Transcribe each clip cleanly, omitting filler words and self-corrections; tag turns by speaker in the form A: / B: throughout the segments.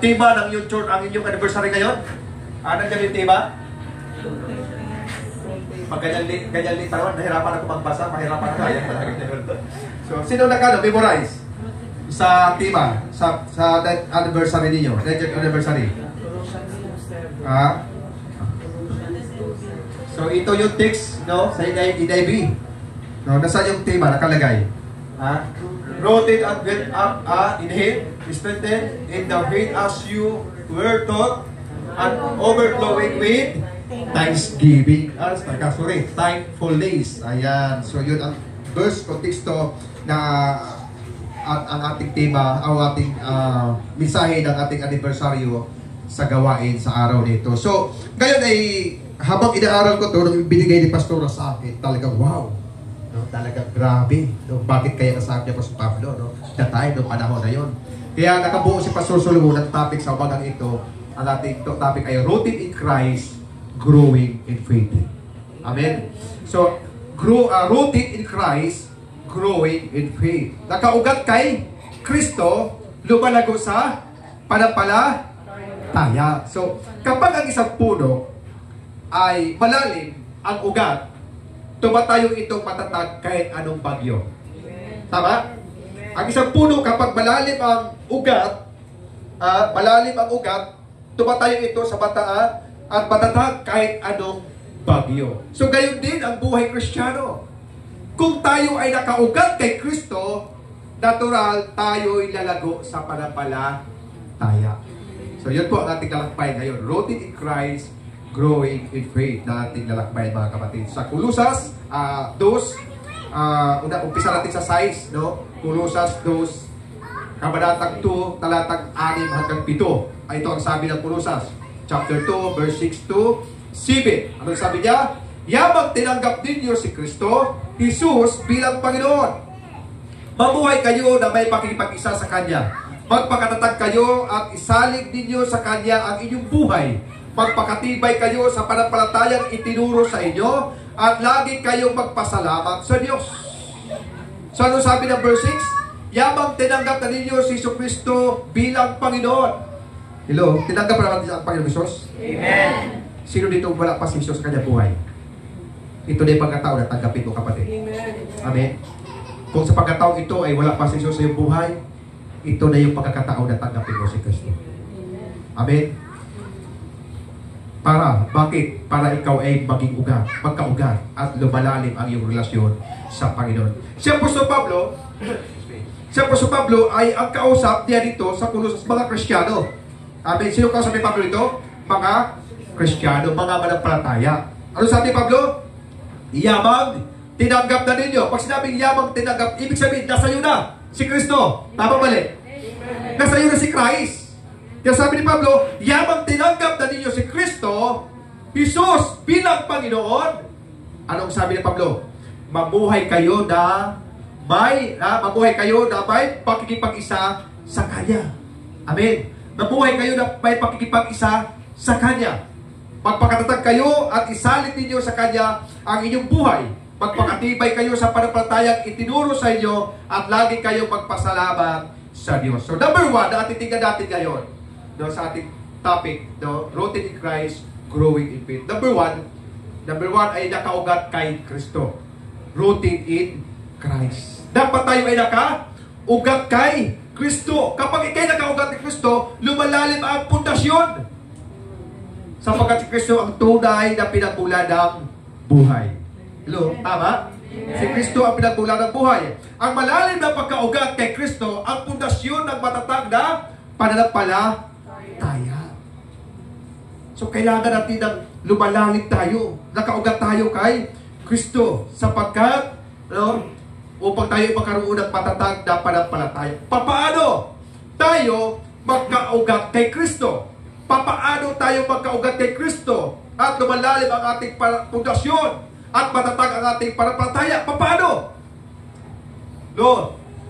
A: Tema ng yung church, ang inyong anniversary ngayon? Nandiyan yung tema? Ganyan litawan, nahirapan ako magbasa, mahirapan ako. So, sino memorize sa tema, sa anniversary ninyo? Anniversary. So, ito yung text, no? Sa NIV. No, nasa yung tema, nakalagay. Rooted and built up in Him, strengthened in the faith as you were taught, and overflowing with thanksgiving. Thankfulness. Ayan. So, yun ang verse, konteksto na ang ating tema, ang ating mensahe ng ating anibersaryo sa gawain sa araw nito. So, ngayon ay habang inaaral ko ito, nung binigay ni Pastora sa akin, talagang wow! No, talagang grabe. No, bakit kaya nasabi niya pa si Pablo? No? Datay, noong panahon na yun. Kaya nakabuo si Pastor Solomon ng topic sa umagang ito. Ang ating topic ay Rooted in Christ, Growing in Faith. Amen? So, rooted in Christ, growing in faith. Nakaugat kay Kristo, lumalago sa pananampalataya. So, kapag ang isang puno ay malalim ang ugat, tumatayo itong matatag kahit anong bagyo. Tama? Ang isang puno kapag malalim ang ugat, tumatayo ito sa bataan at matatag kahit anong bagyo. So gayon din ang buhay Kristiyano. Kung tayo ay nakaugat kay Kristo, natural tayo'y lalago sa pananampalataya. So yun po ang ating lalakbayan ngayon. Rooted in Christ, growing in faith na ating lalakbayan, mga kapatid. Sa Kulusas 2, umpisa natin sa 6, no? Kulusas 2, kabanatang 2, talatang 6 hanggang 7. Ito ang sabi ng Kulusas, chapter 2, verse 6 to 7. Ano sabi niya? Yamang tinanggap ninyo si Kristo, Jesus bilang Panginoon. Mabuhay kayo na may pakikipag-isa sa Kanya. Magpakatatag kayo at isalig ninyo sa Kanya ang inyong buhay. Magpakatibay kayo sa pananampalatayang itinuro sa inyo at lagi kayong magpasalamat sa Diyos. So ano sabi ng verse 6? Yamang tinanggap na ninyo si Jesucristo bilang Panginoon. Hello? Tinanggap na naman ang Panginoon Jesus? Amen. Sino dito wala pa si Jesus sa kanyang buhay? Ito na yung pagkataon na tanggapin mo, kapatid. Amen. Amen. Kung sa pagkataon ito ay wala pa si Jesus sa iyong buhay, ito na yung pagkakataon na tanggapin mo si Kristo. Amen. Bakit? Para ikaw ay maging magkaugat at lumalalim ang iyong relasyon sa Panginoon. Si Apostol Pablo ay ang kausap niya dito sa Kulusas, mga Kristiyano. Amen. Sino kausap ni Pablo dito? Mga Kristiyano, mga manampalataya. Ano sabi ni Pablo? Yamang tinanggap na ninyo. Pag sinabing yamang tinanggap, ibig sabihin, nasa iyo na si Kristo. Tama mali? Nasa iyo na si Christ. Kaya sabi ni Pablo, yamang tinanggap na ninyo si Kristo, Jesus bilang Panginoon. Anong sabi ni Pablo? Mabuhay kayo na may pakikipag-isa sa Kanya. Amen. Mabuhay kayo na may pakikipag-isa sa Kanya. Magpakatatag kayo at isalit ninyo sa Kanya ang inyong buhay. Magpakatibay kayo sa pananampalatayang itinuro sa inyo at lagi kayong magpasalamat sa Diyos. So number 1 na ating tingnan natin ngayon, no, sa ating topic, no, rooted in Christ, growing in faith. Number 1 ay nakaugat kay Kristo. Rooted in Christ. Dapat tayo ay nakaugat kay Kristo. Kapag ikay nakaugat kay Kristo, lumalalim ang pundasyon. Sapagkat si Kristo ang tunay na pinagmula ng buhay. Hello? Tama? Si Kristo ang pinagmula ng buhay. Ang malalim na pagkaugat kay Kristo, ang pundasyon ng matatag na pananampalataya. So, kailangan natin ng lumalalim tayo. Nakaugat tayo kay Kristo. Sapagkat, upang tayo magkaroon ng matatag na pananampalataya. Papaano tayo magkaugat kay Kristo? Papaano tayo magkaugat kay Kristo at lumalalim ang ating pundasyon at matatag ang ating pananampalataya? Papaano?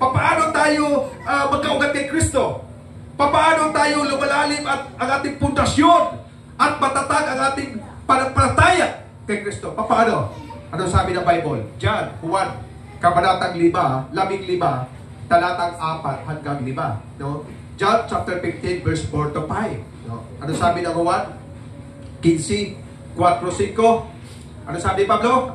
A: Papaano tayo magkaugat kay Kristo? Papaano tayo lumalalim at ang ating pundasyon at matatag ang ating pananampalataya kay Kristo? Papaano? Ano sabi ng Bible? John 1, kabanatang 5, talatang 4 hanggang 5. No? John chapter 15 verse 4 to 5. No? Ano sabi ng Juan? 15, 4, 5. Ano sabi ni Pablo?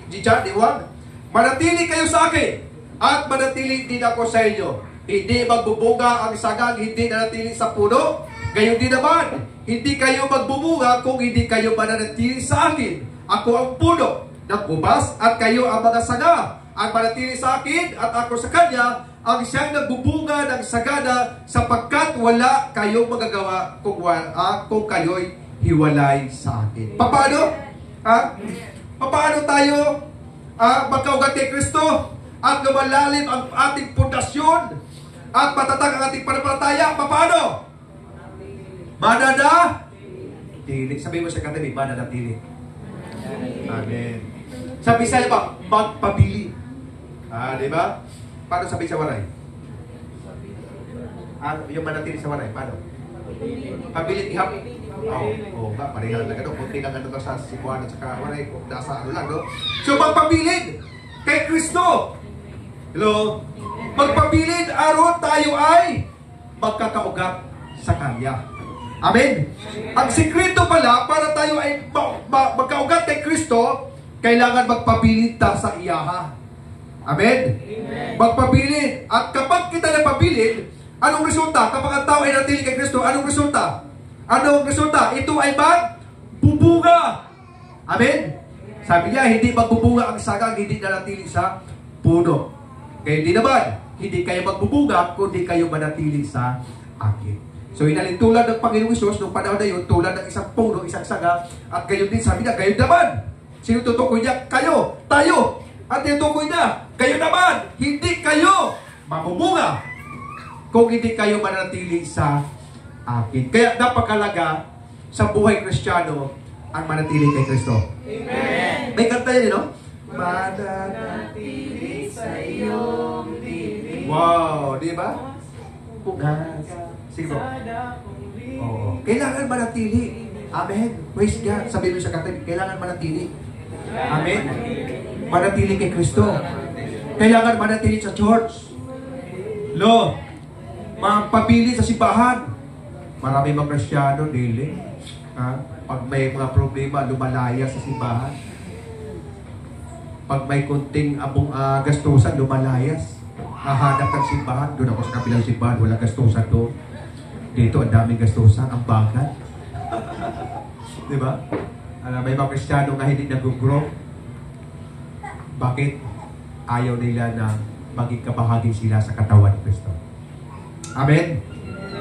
A: Di John, di Juan. Manatili kayo sa akin at manatili din ako sa inyo. Hindi magbubunga ang sagang hindi nanatili sa puno. Gayon din naman, hindi kayo magbubunga kung hindi kayo mananatili sa akin. Ako ang puno ng ubas at kayo ang mga sanga. Ang manatili sa akin at ako sa kanya, ang siyang nagbubunga ng sagana sapagkat wala kayong magagawa kung kayo'y hiwalay sa akin. Paano? Paano tayo magkaugat kay Kristo at lumalalim ang ating pundasyon at matatag ang ating pananampalataya? Paano? Mananatili. Sabi mo sa katabi, mananatili. Amen. Sabi sa iba, magpabili. Di ba? Paano sabi sa waray? Yung manatili sa waray, paano? Pabilit ihap. Parehan lang ano. Kunti lang ano sa sibuan at saka waray. Kung nasa ano lang, no? So, magpabilid kay Kristo. Hello? Magpabilid aron tayo ay magkakaugat sa Kanya. Amen? Ang sikreto pala, para tayo ay magkaugat kay Kristo, kailangan magpabilid ta sa iyaha. Amen? Magpabilid. At kapag kita napabilid, anong resulta? Kapag ang tao ay natili kay Kristo, anong resulta? Anong resulta? Ito ay magbubunga. Amen? Sabi niya, hindi magbubunga ang sagang, hindi nanatili sa puno. Kaya hindi naman, hindi kayo magbubunga, kundi kayo manatili sa akin. So, inalintulad ng Panginoong Isus noong panahon na yun, tulad ng isang puno, isang saga, at gayon din, sabi niya, gayon naman. Sino tutukoy niya? Kayo, tayo. At tinutukoy niya, kayo naman, hindi kayo mabubunga kung hindi kayo manatili sa akin. Kaya napakalaga sa buhay Kristiyano ang manatili kay Kristo. Amen. May kanta yan, no? Manatili sa iyong dilig. Wow, di ba? Pugas. Sige po. Oo. Kailangan manatili. Amen. Praise God. Sabi mo sa kanta, kailangan manatili. Amen. Manatili kay Kristo. Kailangan manatili sa church. Magpapili sa simbahan. Marami mga Kristiyano, dili. Pag may mga problema, lumalaya sa simbahan. Pag may kunting gastusan, lumalayas. Hahanap ng simbahan. Doon ako sa kabilang simbahan, walang gastusan doon. Dito, ang daming gastusan, ang bagat. Diba? May mga Kristiyano nga hindi nag-grow. Bakit? Ayaw nila na maging kabahagi sila sa katawan ni Kristo. Amen?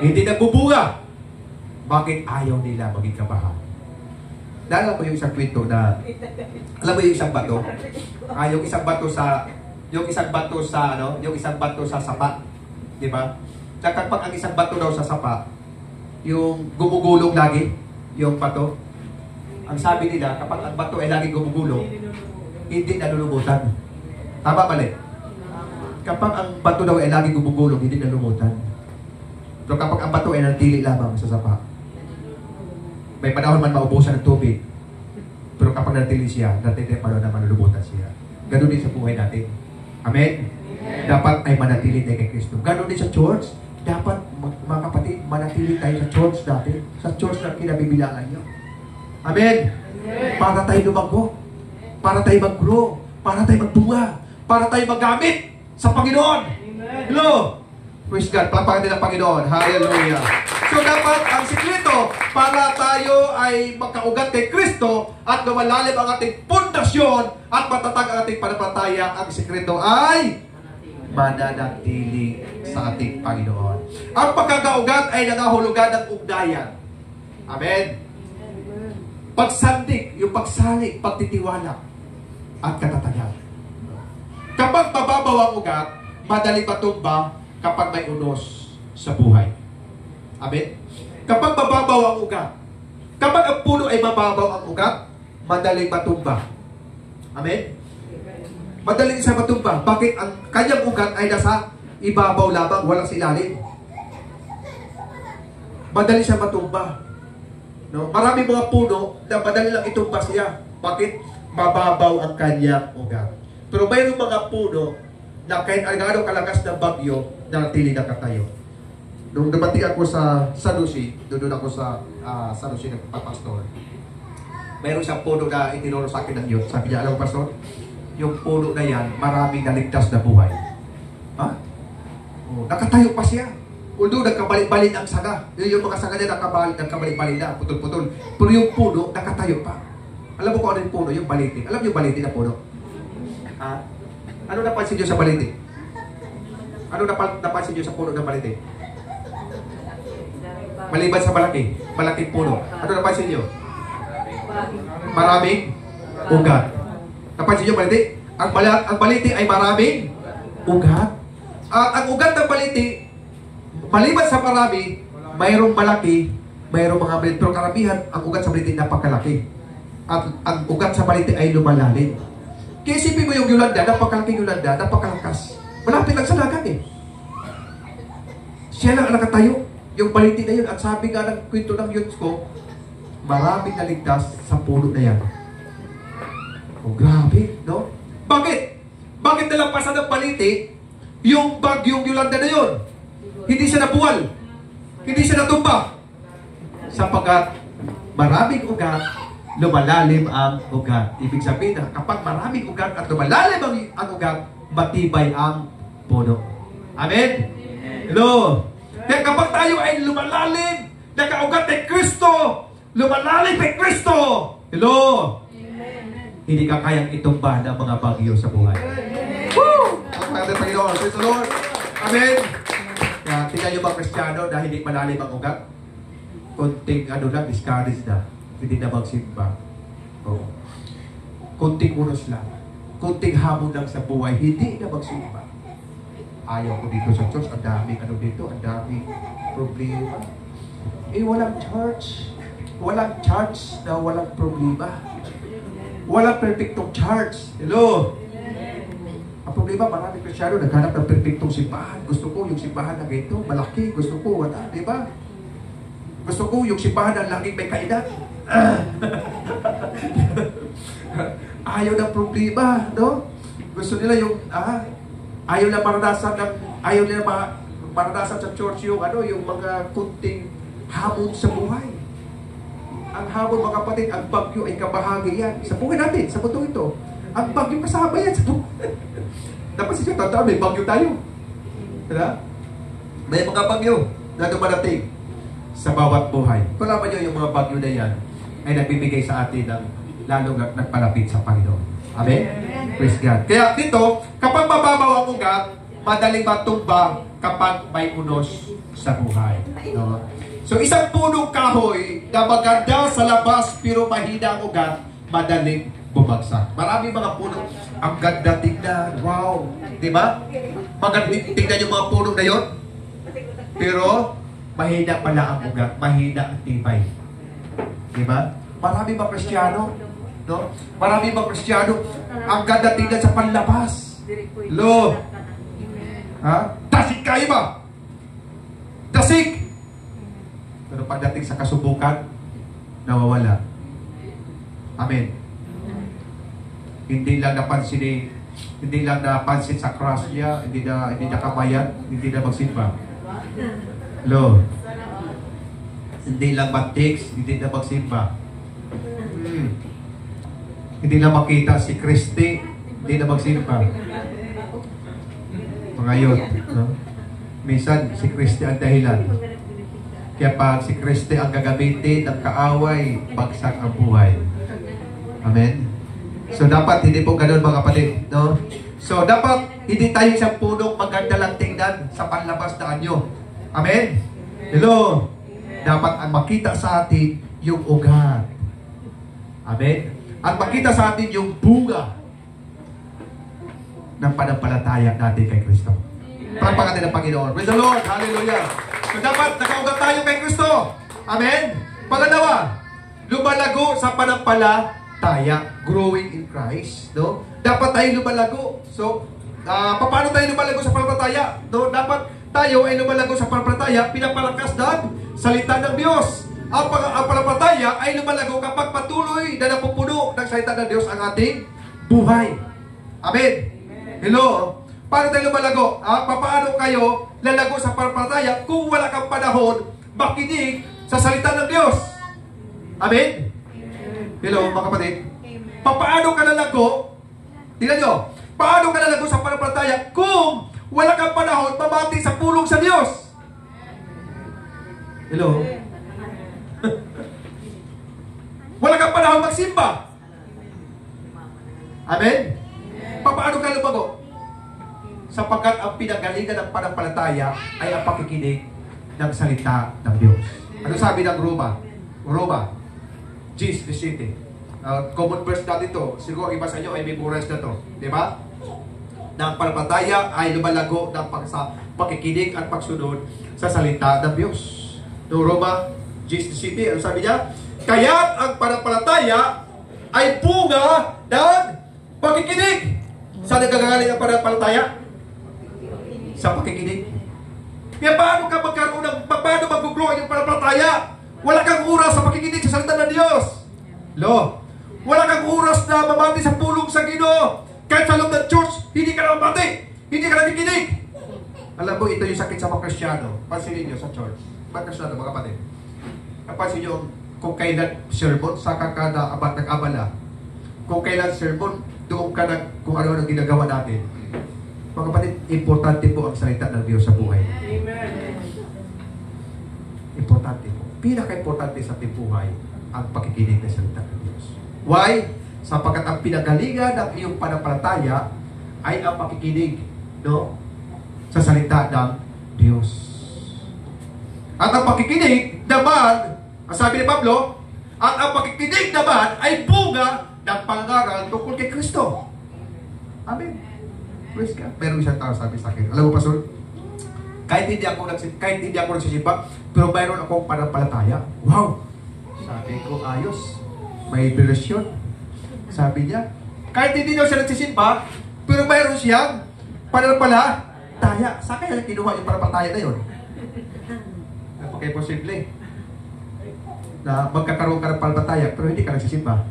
A: Hindi nagbubunga. Bakit ayaw nila maging kabahagi? Alam mo yung isang kwento na, alam mo yung isang bato? Yung isang bato sa sapa. Diba? Kapag ang isang bato daw sa sapa, yung gumugulong lagi, yung bato, ang sabi nila, kapag ang bato ay lagi gumugulong, hindi nalulumutan. Tama mali? Kapag ang bato daw ay lagi gumugulong, hindi nalulumutan. So kapag ang bato ay nantili lamang sa sapa, may panahon man maubusan ng tubig, pero kapag nantili siya, natitip pa na malulumutan siya. Ganun din sa buhay natin. Amen? Dapat ay manatili tayo kay Kristo. Ganun din sa church. Dapat, mga kapatid, manatili tayo sa church natin. Sa church na kinabibilangan niyo. Amen? Para tayo lumago. Para tayo mag-grow. Para tayo magbunga. Para tayo magamit sa Panginoon. Hello? Praise God. Palapakan din ang Panginoon. Hallelujah. So dapat ang sikreto para tayo ay magkaugat kay Kristo at lumalalim ang ating pundasyon at matatag ang ating pananampalataya, ang sikreto ay mananatili sa ating Panginoon. Ang pagkakaugat ay nangahulugan ng ugnayan. Amen. Pagsandig, yung pagsalik, pagtitiwala at katatagan. Kapag mababaw ang ugat, madali matumba kapag may unos sa buhay. Amen? Kapag mababaw ang ugat, kapag ang puno ay mababaw ang ugat, madaling matumba. Amen? Madaling siya matumba. Bakit? Ang kanyang ugat ay nasa ibabaw lamang, walang silalim. Madali siya matumba. No? Marami mga puno na madali lang itumba siya. Bakit? Mababaw ang kanyang ugat. Pero mayroong mga puno na kahit gaano kalakas ng bagyo, nanatili na katayo. nung dumating ako sa San Jose, doon ako sa San Jose nagpapastor. Mayroon siyang puno na itinuro sa akin ng Diyos. Sabi niya, alam mo, Pastor, yung puno na yan, maraming naligtas na buhay. Ha? Oh, nakatayo pa siya. Although nagkabalik-balik ang saga. Yung mga saga niya nagkabalik-balik na, putol-putol. Pero yung puno, nakatayo pa. Alam mo kung ano yung puno? Yung baliti. Alam niyo yung baliti na puno? Ha? Ano napansin niyo sa baliti? Ano napansin niyo sa puno ng baliti? Maliban sa malaking puno. Ano napansin niyo? Maraming ugat. Napansin niyo baliti? Ang baliti ay maraming ugat. At ang ugat ng baliti, maliban sa marami, mayroong malaki, mayroong mga maliit. Pero karamihan, ang ugat sa baliti napakalaki. At ang ugat sa baliti ay lumalalim. Kaya isipin mo yung Yolanda, napakalaking Yolanda, napakalakas. Malapit lang sa dagat eh. Siya lang ang nakatayo. Yung baliti na yun. At sabi nga ng kwento ng youth ko, maraming naligtas sa puno na yan. Oh, grabe, no? Bakit? Bakit nalampasan ng baliti yung bagyong Yolanda na yun? Hindi siya nabuwal. Hindi siya natumba. Sapagkat maraming ugat, lumalalim ang ugat. Ibig sabihin na kapag maraming ugat at lumalalim ang ugat, matibay ang puno. Amen? Hello? Kaya kapag tayo ay lumalalim, nakaugat kay Kristo, lumalalim kay Kristo, hello? Hindi ka kayang itumba ng mga bagyo sa buhay. Woo! Ang pagkakas ng Panginoon. Praise the Lord. Amen? Kaya tingnan nyo ba Kristiyano na hindi malalim ang ugat? Kunting lang, discouraged na. Hindi na magsimba. Oh. Kunting unos lang. Kunting hamon lang sa buhay. Hindi na magsimba. Ayaw ko dito sa church. Ang daming dito. Ang daming problema. Walang church. Walang church na walang problema. Walang perfectong church. Hello? Ang problema, maraming Kristyano naghanap ng perfectong simbahan. Gusto ko yung simbahan na ganito, malaki. Gusto ko, wala. Diba? Gusto ko yung simbahan na laging may kainan. Ayaw ng problema, no? Gusto nila yung ayaw na maranasan sa church yung yung mga kunting hamon sa buhay. Ang hamon, mga kapatid, ang bagyo ay kabahagi yan. Sa buhay natin, sa mundo ito. Ang bagyo kasama yan sa buhay. Dapat siya tanda, may bagyo tayo. Diba? May mga bagyo na dumarating sa bawat buhay. Kung alam nyo yung mga bagyo na yan, ay nagbibigay sa atin ng lalong nagpalapit sa Panginoon. Amen? Praise God. Kaya dito, kapag mababaw ang ugat, madaling matumba kapag may unos sa buhay. No? So isang punong kahoy na maganda sa labas pero mahina ang ugat, madaling bumagsak. Maraming mga puno, ang ganda tignan. Wow! Diba? Maganda tignan yung mga puno na yun. Pero mahina pala ang ugat, mahina ang tibay. Diba? Marami ba Kristiyano? No? Marami ba Kristiyano? Ang ganda tignan sa panlabas. Lo! Ha? Tasik kayo ba? Tasik! Pero pagdating sa kasubukan, nawawala. Amen. Hindi lang napansin sa cross niya, hindi na kamayan, hindi na magsimba. Lo. Hindi lang matiks, hindi na magsimba. Hindi na makita si Kristi, hindi na magsimba. Mga yun. No? Minsan, si Kristi ang dahilan. Kaya pag si Kristi ang gagamitin ng kaaway, bagsak ang buhay. Amen? So, dapat hindi po ganun mga kapatid. No? So, dapat hindi tayo isang punong maganda lang tingnan sa panlabas na anyo. Amen? Hello? Dapat ang makita sa atin yung ugat. Amen? At makita sa atin yung bunga ng panampalataya natin kay Kristo. Pagpakan natin ng Panginoon. Praise the Lord! Hallelujah! So dapat nakaugat tayo kay Kristo. Amen? Pangalawa, lumalago sa panampalataya. Growing in Christ. No? Dapat tayo lumalago. So, paano tayo lumalago sa panampalataya? No? Dapat tayo ay lumalago sa panampalataya, pinapalakas ng salita ng Diyos. Ang panampalataya ay lumalago kapag patuloy na napupuno ng salita ng Diyos ang ating buhay. Amen? Hello? Paano tayo lumalago? Paano kayo lalago sa pananampalataya kung wala kang panahon makinig sa salita ng Diyos. Amen? Hello, mga kapatid. Paano ka lalago? Tingnan nyo. Paano ka lalago sa pananampalataya kung wala kang panahon mamati sa pulong sa Diyos? Hello? Wala kang panahon magsimba. Amen? Paano ka lumago? Sapagkat ang pinagalingan ng pananampalataya ay ang pakikinig ng salita ng Diyos. Ano sabi ng Roma? Roma 10:17. Common verse natin ito. Siguro iba sa inyo ay memorize na ito. Di ba? Na ang pananampalataya ay lumalago ng pakikinig at pagsunod sa salita ng Diyos. No, Roma 10:17. Ano sabi niya? Kaya't ang pananampalataya ay bunga ng pakikinig. Saan nagagaling ang pananampalataya? Sa pakikinig. Kaya paano ka magkaroon ng, paano mag-grow ang pananampalataya? Wala kang oras sa pakikinig sa salita ng Diyos. Lo, wala kang oras na mamati sa pulong sa Ginoo. Kahit sa loob ng church, hindi ka na mamati. Hindi ka na nakikinig. Alam mo, ito yung sakit sa mga Kristyano. Pansinin nyo sa church. Mga Kristyano, mga kapatid. Napansin nyo, kung kailan sermon, saka ka na nag-abala. Kung kailan sermon, doon ka na kung ano ang ginagawa natin. Mga kapatid, importante po ang salita ng Diyos sa buhay. Amen. Importante po. Pinaka-importante sa ating buhay ang pakikinig ng salita ng Diyos. Why? Sapagkat ang pinagalingan ng iyong pananampalataya ay ang pakikinig, no, sa salita ng Diyos. At ang pakikinig naman, ang sabi ni Pablo, at ang pakikinig naman ay bunga ng pangaral tungkol kay Kristo. Amen. Praise God. Meron isang tao sabi sa akin, alam mo, Pastor, kahit hindi ako nagsisimba, pero mayroon akong pananampalataya. Wow! Sabi ko, ayos. May version. Sabi niya, kahit hindi daw siya nagsisimba, pero mayroon siyang pananampalataya. Saan kaya kinuha yung pananampalataya na yun? Napaka-imposible. Na magkakaroon ka ng pananampalataya, pero hindi ka nagsisimba.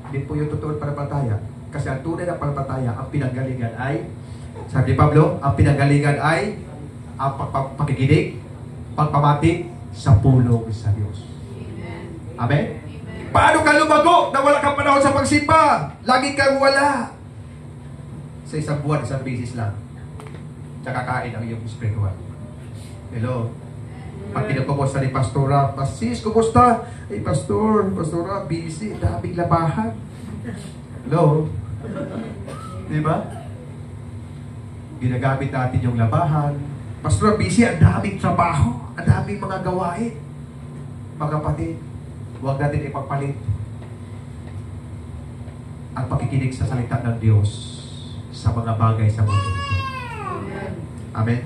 A: Hindi po yung totoo pananampalataya. Kasi ang tunay na pananampalataya, ang pinanggalingan ay, sabi ni Pablo, ang pinanggalingan ay ang pakikinig, pagpamati sa pulong sa Diyos. Amen? Paano ka lumago na wala kang panahon sa pagsimba? Lagi kang wala. Sa isang buwan, isang bisis lang. Tsaka kain ang iyong spiritual. Hello? Pag pinagpaposta ni Pastora, Sis, kumusta? Eh, Pastora, busy, daming labahan. Hello? Diba? Ginagamit natin yung labahan. Pastora, busy, ang daming trabaho, ang daming mga gawain. Mga kapatid, huwag natin ipagpalit ang pakikinig sa salita ng Diyos sa mga bagay sa mundo ito. Amen?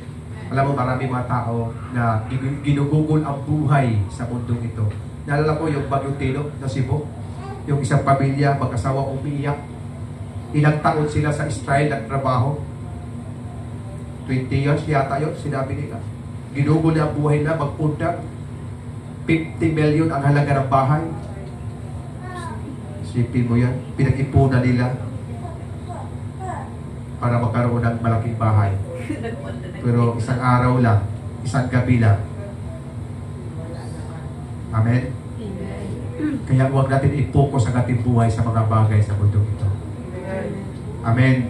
A: Alam mo, marami mga tao na ginugugol ang buhay sa mundong ito. Naalala ko yung Bagyong Tino na Cebu. Yung isang pamilya, mag-asawa umiiyak. Ilang taon sila sa Israel nagtrabaho. 20 years yata yun, sinabi nila. Ginugol na ang buhay na, magpunta. 50 million ang halaga ng bahay. Isipin mo yan, pinag-ipunan nila para magkaroon ng malaking bahay. Pero isang araw lang, isang gabi lang. Amen? Kaya huwag natin i-focus ang ating buhay sa mga bagay sa mundo ito. Amen?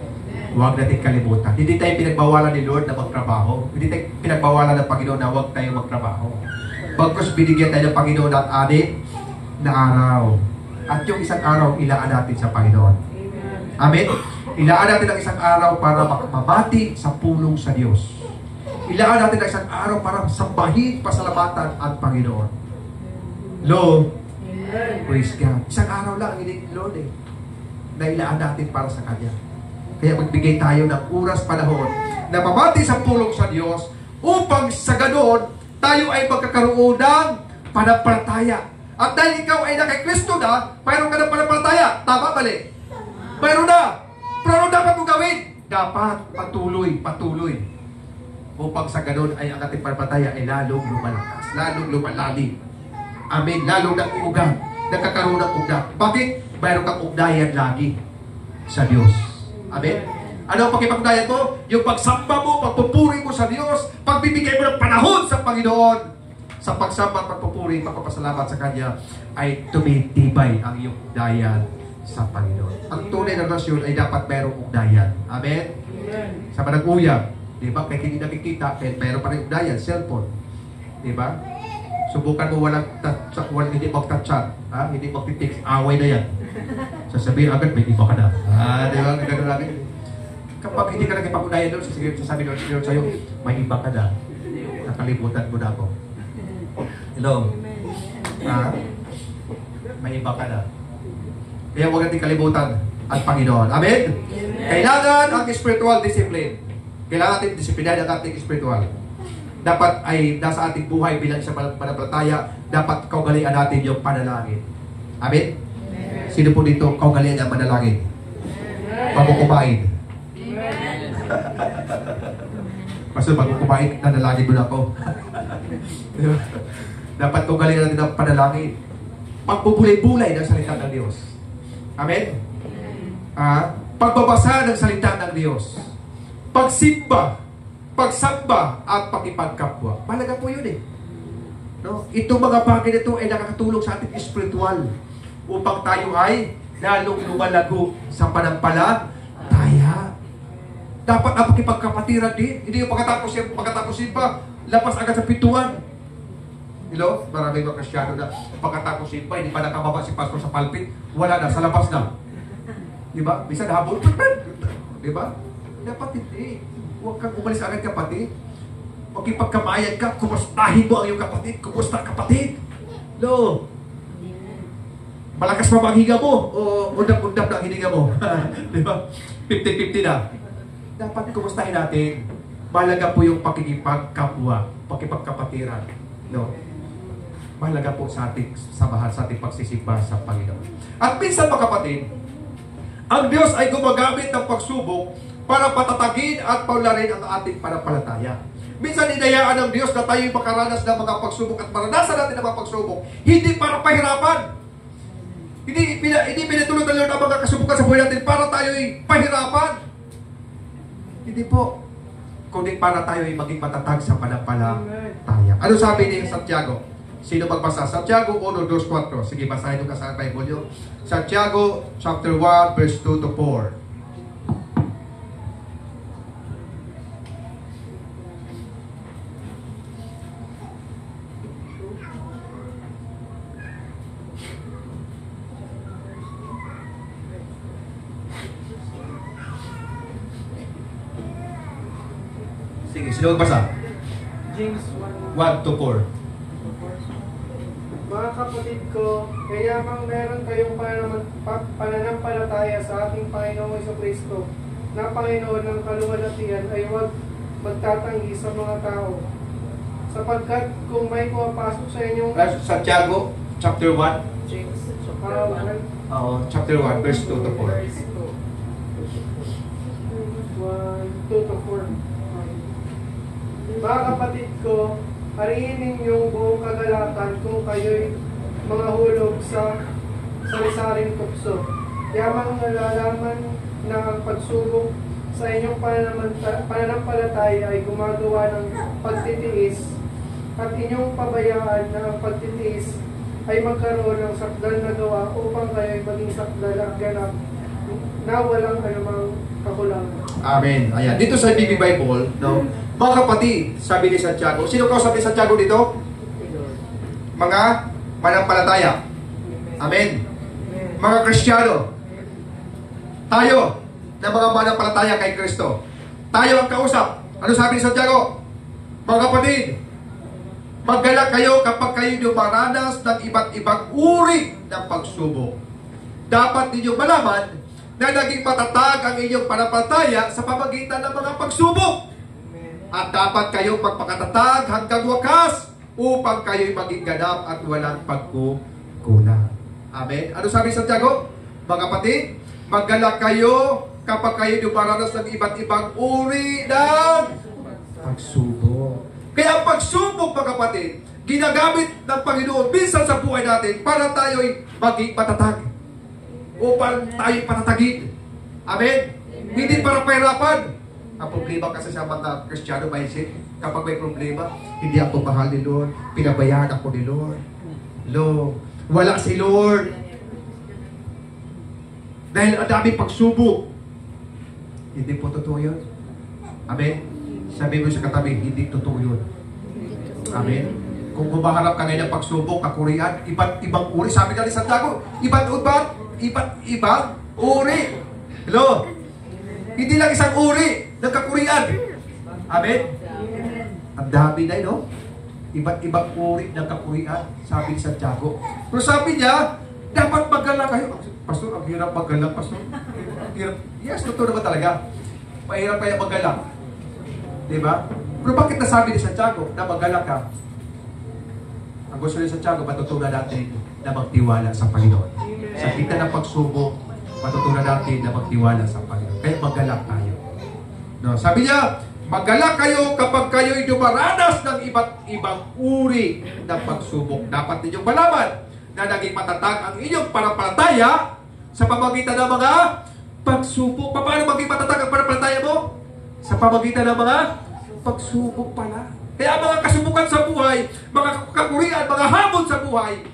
A: Huwag natin kalimutan. Hindi tayo pinagbawalan ni Lord na magtrabaho. Hindi tayo pinagbawalan ng Panginoon na huwag tayo magtrabaho. Bagkus binigyan tayo ng Panginoon ng 6 na araw. At yung isang araw, ilaan natin sa Panginoon. Amen? Ilaan natin ang isang araw para mamati sa pulong sa Diyos. Ilaan natin ang isang araw para sambahin, pasalamatan ang Panginoon. Lord, praise God. Isang araw lang ang hiling Lord na ilaan natin para sa Kanya. Kaya magbigay tayo ng oras, panahon na mamati sa pulong sa Diyos upang sa ganoon tayo ay magkakaroon ng pananampalataya. At dahil ikaw ay na kay Kristo na, mayroon ka ng pananampalataya. Tama, mali? Mayroon na. Pero ano dapat mo gawin? Dapat patuloy. Upang sa ganoon ay ang ating pananampalataya ay lalong lumalakas, lalong lumalalim. Amen. Lalong nag-uugam. Nagkakaroon ng ugam. Bakit? Mayroon kang ugnayan lagi sa Diyos. Amen? Ano ang pakipag-ugnayan mo? Yung pagsamba mo, pagpupuri mo sa Diyos, pagbibigay mo ng panahon sa Panginoon. Sa pagsamba at pagpupuri, pagpapasalamat sa Kanya, ay tumitibay ang iyong ugnayan sa Panginoon. Ang tunay na relasyon ay dapat mayroong ugnayan. Amen? Sa manag-uyab, di ba? Kahit hindi nakikita, kahit mayroon pa rin ugnayan, cellphone. Di ba? Subukan mo walang hindi mag-chat, hindi mag-text, away na yan. Sasabihin agad, may iba ka na. Di ba? Gano'n natin. Kapag hindi ka nagkipag-ugnayan doon, sasabihin doon sa'yo, may iba ka na. Nakalimutan mo na ako. Hello? May iba ka na. Kaya huwag natin kalimutan ang Panginoon. Amen? Kailangan ang spiritual discipline. Kailangan natin disiplinahin ang ating spiritual. Dapat ay nasa ating buhay bilang isang mananampalataya, dapat kaugalian natin yung panalangin. Amen? Sino po dito kaugalian ang manalangin? Bago kumain. Pastor, bago kumain, nanalangin mo na ako. Dapat kaugalian natin ang panalangin. Pagbubulay-bulay ng salita ng Diyos. Amen? Pagbabasa ng salita ng Diyos. Pagsamba, at pakipagkapwa. Mahalaga po yun eh. No? Itong mga bagay na ito ay nakakatulong sa ating spiritual upang tayo ay lalong lumalago sa panampalataya. Dapat ang pakipagkapatiran din. Hindi yung pagkatapos yun pa, lapas agad sa pintuan. Hello? Maraming mga Kristyano na pagkatapos yun pa, hindi pa nakababa si pastor sa pulpit, wala na, sa labas na. Diba? Bisa nahabol. Diba? Dapat hindi. Huwag kang umalis agad kapatid. Magkipagkamayan ka, kumustahin mo ang iyong kapatid. Kumusta kapatid? No. Malakas pa ba ang higa mo? O undap-undap na ang hininga mo? Diba? 50-50 na. Dapat kumustahin natin. Mahalaga po yung pakikipagkapwa, pakipagkapatiran. No. Mahalaga po sa ating samahan, sa ating pagsisimba sa Panginoon. At minsan mga kapatid, ang Diyos ay gumagamit ng pagsubok para patatagin at paularin ang ating panampalataya. Minsan inayaan ng Diyos na tayo'y makaranas ng mga pagsubok at maranasan natin ng mga pagsubok, hindi para pahirapan. Hindi pinatulog ng Lord ang mga kasubukan sa buhay natin para tayo'y pahirapan. Hindi po. Kundi para tayo'y maging matatag sa panampalataya. Ano sabi ni Santiago? Sino magbasa? Santiago 1:2-4. Sige, basahin nyo ka sa Bible nyo. Santiago chapter 1 verse 2-4. Sige, sino magbasa?
B: James
A: 1:4.
B: Mga kapatid ko, kayamang meron kayong pananampalataya sa ating Panginoong Jesucristo, na Panginoon ng kaluwalhatian ay huwag magtatanggi sa mga tao. Sapagkat kung may pumapasok sa inyong...
A: Santiago chapter 1.
B: James,
A: Chapter 1 verse 2-4.
B: 1:2-4. Mga kapatid ko, hariin ninyong buong kagalakan kung kayo'y mga hulog sa sarisaring tukso. Yamang nalalaman na ang pagsubok sa inyong pananampalataya ay gumagawa ng pagtitiis at inyong pabayaan na ang pagtitiis ay magkaroon ng sakdal na gawa upang kayo'y maging sakdal at ganap na walang anumang kakulangan.
A: Amen. Ayan. Dito sa BB Bible, no? Mga kapatid, sabi ni Santiago. Sino ka sabi ni Santiago dito? Mga manampalataya. Amen. Mga Kristiyano. Tayo na mga manampalataya kay Kristo. Tayo ang kausap. Ano sabi ni Santiago? Mga kapatid, maggalak kayo kapag kayo dumaranas ng iba't ibang uri ng pagsubok. Dapat ninyong malaman na naging matatag ang inyong panampalataya sa pamagitan ng mga pagsubok. At dapat kayong magpakatatag hanggang wakas upang kayo'y maging ganap at walang pagkukulang. Amen. Ano sabi Santiago? Mga kapatid, maggalak kayo kapag kayo dumaranas ng iba't ibang uri ng pagsubok. Kaya ang pagsubok, mga kapatid, ginagamit ng Panginoon minsan sa buhay natin para tayo'y maging matatag. Upang tayo'y patatagin. Amen. Hindi para pahirapan. Ang problema kasi sa mga Kristiyano, mindset, kapag may problema, hindi ako mahal ni Lord, pinabayaan ako ni Lord. Lord, wala si Lord. Dahil ang daming pagsubok. Hindi po totoo yun. Amen? Sabi mo sa katabi, hindi totoo yun. Amen? Kung bumaharap ka ngayon ng pagsubok, kakurian, iba't ibang uri. Sabi ka ni Santiago, iba't ibang uri. Hello? Hindi lang isang uri ng kakurian. Amen? Ang dami na, no? Iba't ibang uri ng kakurian, sabi ni Santiago. Pero sabi niya, dapat magalang kayo. Pastor, ang hirap magalang, Pastor. Ang hirap. Yes, totoo naman talaga. Mahirap kaya magalang. Diba? Pero bakit nasabi ni Santiago na magalang ka? Ang gusto ni Santiago, matutunan natin na magtiwala sa Panginoon. Sa kita ng pagsubok, matutunan natin na magtiwala sa Panginoon. Kaya magalang tayo. No, sabi niya, magalang kayo kapag kayo'y dumaranas ng iba't ibang uri ng pagsubok. Dapat ninyong malaman na naging matatag ang inyong pananampalataya sa pamamagitan ng mga pagsubok. Paano maging matatag ang pananampalataya mo? Sa pamamagitan ng mga pagsubok pala. Kaya ang mga kasubukan sa buhay, mga kakurian, mga hamon sa buhay,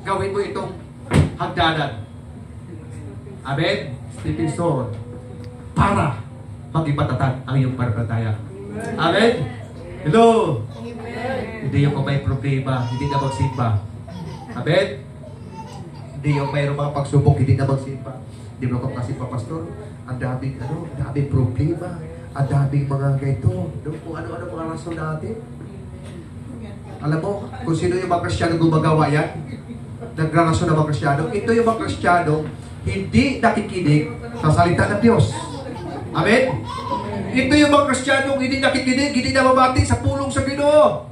A: gawin mo itong hagdanan. Amen? Stepping stone. Para maging matatag ang iyong pananampalataya. Amen? Hello? Hindi yung may problema, hindi na magsimba. Amen? Hindi yung mayroong mga pagsubok, hindi na magsimba. Hindi mo ka kasi Pastor, ang daming problema, ang daming mga ganito. Kung ano-ano mga rason natin. Alam mo, kung sino yung mga Kristiyano gumagawa yan, nagrarason ng mga Kristiyano, ito yung mga Kristiyano hindi nakikinig sa salita ng Diyos. Amen? Ito yung mga Kristiyano hindi nakikinig, hindi namamati sa pulong sa Ginoo.